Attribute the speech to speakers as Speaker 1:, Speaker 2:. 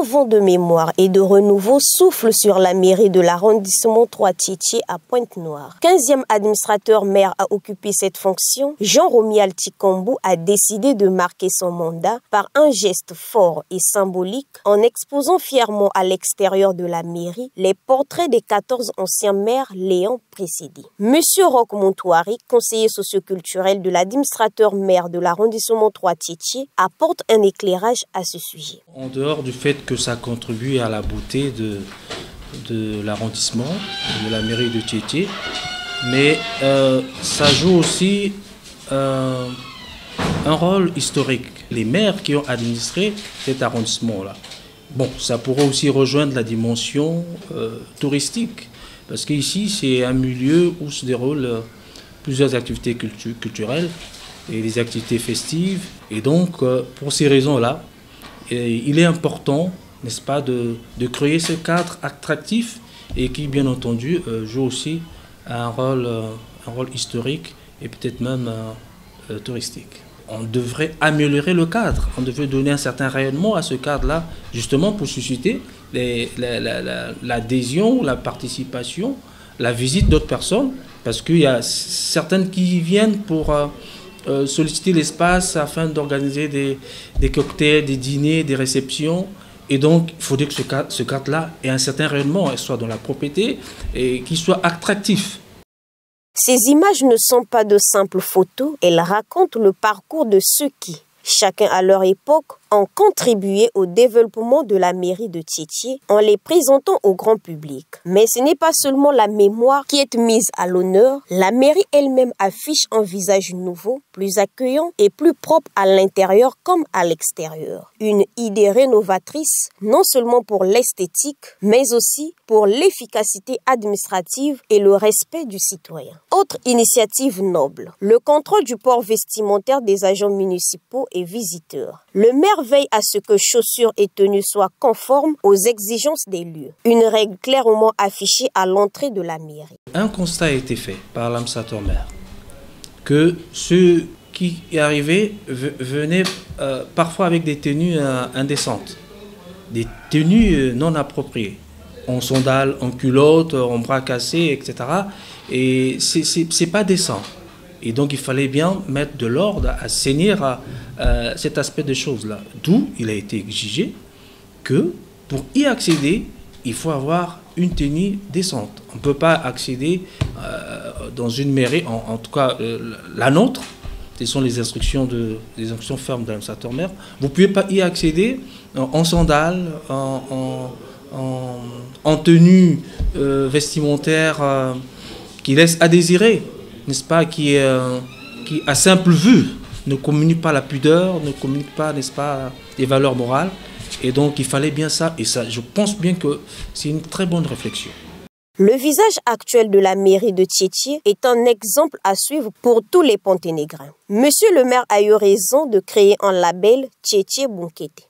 Speaker 1: nouveau vent de mémoire et de renouveau souffle sur la mairie de l'arrondissement 3 Tiétié à Pointe-Noire. 15e administrateur maire à occuper cette fonction, Jean-Romuald Tchikombou a décidé de marquer son mandat par un geste fort et symbolique en exposant fièrement à l'extérieur de la mairie les portraits des 14 anciens maires l'ayant précédé. Monsieur Roch Montouari, conseiller socioculturel de l'administrateur maire de l'arrondissement 3 Tiétié, apporte un éclairage à ce sujet.
Speaker 2: En dehors du fait que ça contribue à la beauté de l'arrondissement, de la mairie de Tiétié, mais ça joue aussi un rôle historique. Les maires qui ont administré cet arrondissement-là, bon, ça pourrait aussi rejoindre la dimension touristique, parce qu'ici, c'est un milieu où se déroulent plusieurs activités culturelles et des activités festives. Et donc, pour ces raisons-là, il est important, n'est-ce pas, de créer ce cadre attractif et qui, bien entendu, joue aussi un rôle historique et peut-être même touristique. On devrait améliorer le cadre, on devrait donner un certain rayonnement à ce cadre-là, justement pour susciter l'adhésion, la participation, la visite d'autres personnes, parce qu'il y a certaines qui viennent pour solliciter l'espace afin d'organiser des cocktails, des dîners, des réceptions. Et donc, il faudrait que ce cadre-là ait un certain rayonnement, soit dans la propriété et qu'il soit attractif.
Speaker 1: Ces images ne sont pas de simples photos, elles racontent le parcours de ceux qui, chacun à leur époque, ont contribué au développement de la mairie de Tiétié en les présentant au grand public. Mais ce n'est pas seulement la mémoire qui est mise à l'honneur, la mairie elle-même affiche un visage nouveau, plus accueillant et plus propre à l'intérieur comme à l'extérieur. Une idée rénovatrice, non seulement pour l'esthétique, mais aussi pour l'efficacité administrative et le respect du citoyen. Autre initiative noble, le contrôle du port vestimentaire des agents municipaux et visiteurs. Le maire veille à ce que chaussures et tenues soient conformes aux exigences des lieux. Une règle clairement affichée à l'entrée de la mairie.
Speaker 2: Un constat a été fait par l'administrateur maire que ceux qui y arrivaient venaient parfois avec des tenues indécentes, des tenues non appropriées, en sandales, en culottes, en bras cassés, etc. Et c'est pas décent. Et donc, il fallait bien mettre de l'ordre, assainir cet aspect de choses-là. D'où il a été exigé que pour y accéder, il faut avoir une tenue décente. On ne peut pas accéder dans une mairie, en tout cas la nôtre, ce sont les instructions fermes de l'administrateur maire. Vous ne pouvez pas y accéder en sandales, en tenue vestimentaire qui laisse à désirer, n'est-ce pas, qui à simple vue ne communique pas la pudeur, ne communique pas, n'est-ce pas, les valeurs morales. Et donc il fallait bien ça, et ça, je pense bien que c'est une très bonne réflexion.
Speaker 1: Le visage actuel de la mairie de Tiétié est un exemple à suivre pour tous les Ponténégrins. Monsieur le maire a eu raison de créer un label Tiétié Bonkete.